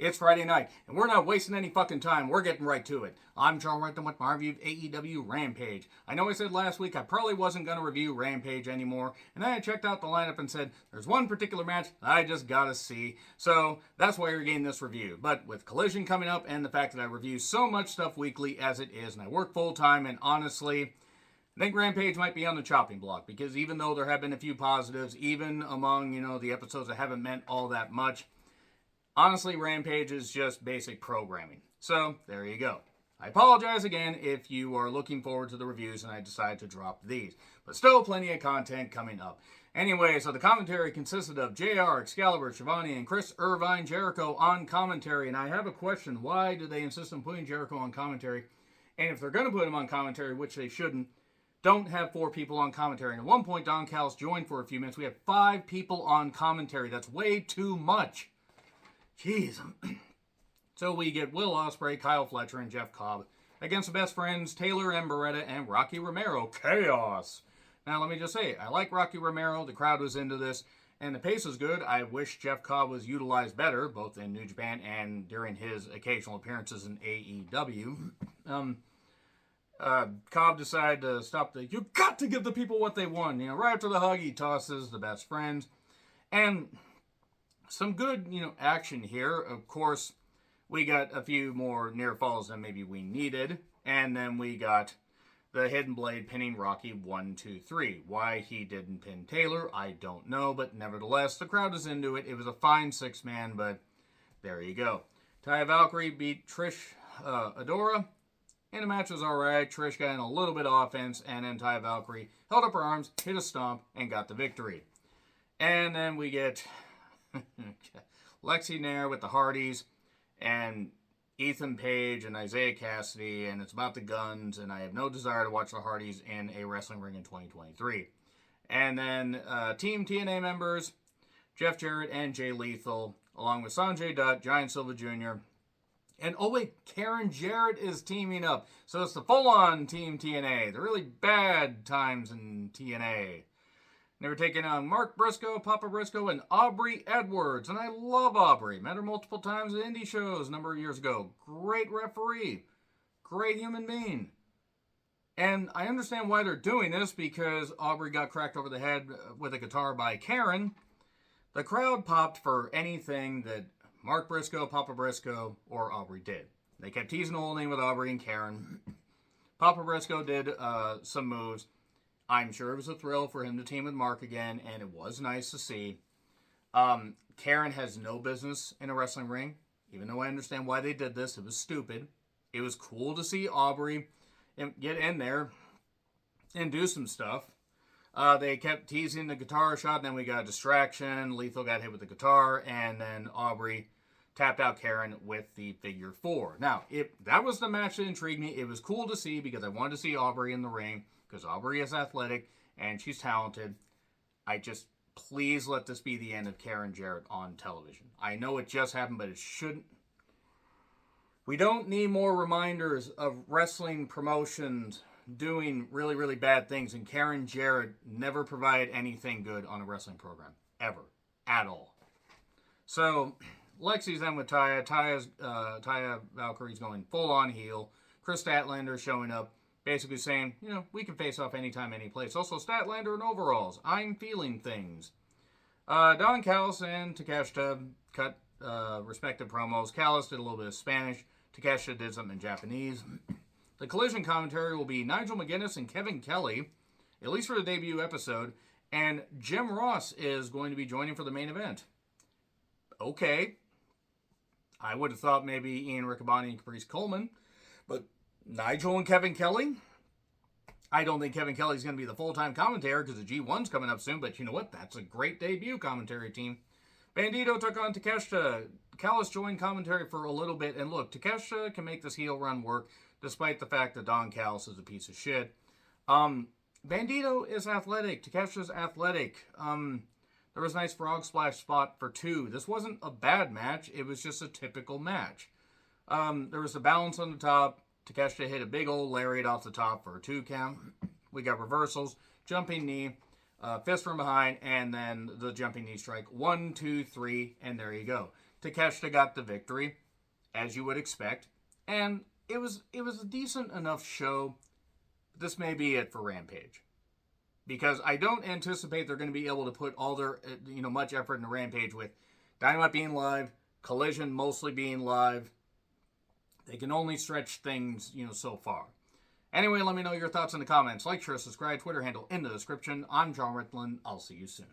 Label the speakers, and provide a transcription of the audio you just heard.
Speaker 1: It's Friday night, and we're not wasting any fucking time. We're getting right to it. I'm Charles Rectum with my review of AEW Rampage. I know I said last week I probably wasn't going to review Rampage anymore, and then I checked out the lineup and said, there's one particular match I just gotta see. So that's why you're getting this review. But with Collision coming up and the fact that I review so much stuff weekly as it is, and I work full time, and honestly, I think Rampage might be on the chopping block, because even though there have been a few positives, even among, the episodes that haven't meant all that much, honestly, Rampage is just basic programming. So, there you go. I apologize again if you are looking forward to the reviews and I decide to drop these. But still plenty of content coming up. Anyway, so the commentary consisted of JR, Excalibur, Shivani, and Chris Irvine Jericho on commentary. And I have a question. Why do they insist on putting Jericho on commentary? And if they're going to put him on commentary, which they shouldn't, don't have 4 people on commentary. And at one point, Don Callis joined for a few minutes. We have 5 people on commentary. That's way too much. Jeez. So we get Will Ospreay, Kyle Fletcher, and Jeff Cobb against the best friends, Taylor and Beretta, and Rocky Romero. Chaos. Now, let me just say, I like Rocky Romero. The crowd was into this, and the pace is good. I wish Jeff Cobb was utilized better, both in New Japan and during his occasional appearances in AEW. Cobb decided to stop you got to give the people what they want. Right after the hug, he tosses the best friends. And some good, action here. Of course, we got a few more near falls than maybe we needed. And then we got the Hidden Blade pinning Rocky 1, 2, 3. Why he didn't pin Taylor, I don't know. But nevertheless, the crowd is into it. It was a fine 6-man, but there you go. Taya Valkyrie beat Trish Adora. And the match was alright. Trish got in a little bit of offense, and then Taya Valkyrie held up her arms, hit a stomp, and got the victory. And then we get Lexi Nair with the Hardys, and Ethan Page and Isaiah Cassidy, and it's about the guns, and I have no desire to watch the Hardys in a wrestling ring in 2023. And then Team TNA members, Jeff Jarrett and Jay Lethal, along with Sanjay Dutt, Giant Silva Jr., and oh wait, Karen Jarrett is teaming up. So it's the full-on Team TNA. The really bad times in TNA. They were taking on Mark Briscoe, Papa Briscoe, and Aubrey Edwards. And I love Aubrey. Met her multiple times at indie shows a number of years ago. Great referee. Great human being. And I understand why they're doing this, because Aubrey got cracked over the head with a guitar by Karen. The crowd popped for anything that Mark Briscoe, Papa Briscoe, or Aubrey did. They kept teasing the whole name with Aubrey and Karen. Papa Briscoe did some moves. I'm sure it was a thrill for him to team with Mark again, and it was nice to see. Karen has no business in a wrestling ring, even though I understand why they did this. It was stupid. It was cool to see Aubrey get in there and do some stuff. They kept teasing the guitar shot, and then we got a distraction. Lethal got hit with the guitar, and then Aubrey tapped out Karen with the figure 4. Now, that was the match that intrigued me. It was cool to see because I wanted to see Aubrey in the ring, because Aubrey is athletic and she's talented. Please let this be the end of Karen Jarrett on television. I know it just happened, but it shouldn't. We don't need more reminders of wrestling promotions doing really, really bad things, and Karen Jarrett never provided anything good on a wrestling program. Ever. At all. So, Lexi's then with Taya. Taya Valkyrie's going full-on heel. Chris Statlander showing up, basically saying, we can face off anytime, any place. Also, Statlander in overalls. I'm feeling things. Don Callis and Takeshita cut respective promos. Callis did a little bit of Spanish. Takeshita did something in Japanese. The Collision commentary will be Nigel McGuinness and Kevin Kelly, at least for the debut episode, and Jim Ross is going to be joining for the main event. Okay. I would have thought maybe Ian Riccaboni and Caprice Coleman, but Nigel and Kevin Kelly? I don't think Kevin Kelly's going to be the full-time commentator because the G1's coming up soon, but you know what? That's a great debut commentary team. Bandito took on Takeshita. Callis joined commentary for a little bit, and look, Takeshita can make this heel run work, despite the fact that Don Callis is a piece of shit. Bandito is athletic. Takeshita's athletic. There was a nice frog splash spot for 2. This wasn't a bad match. It was just a typical match. There was the balance on the top. Takeshita hit a big old lariat off the top for a 2 count. We got reversals, jumping knee, fist from behind, and then the jumping knee strike. 1, 2, 3, and there you go. Takeshita got the victory, as you would expect, and it was a decent enough show. This may be it for Rampage, because I don't anticipate they're going to be able to put all their much effort into Rampage with Dynamite being live, Collision mostly being live. They can only stretch things so far. Anyway, let me know your thoughts in the comments. Like, share, subscribe, Twitter handle in the description. I'm John Ritlin. I'll see you soon.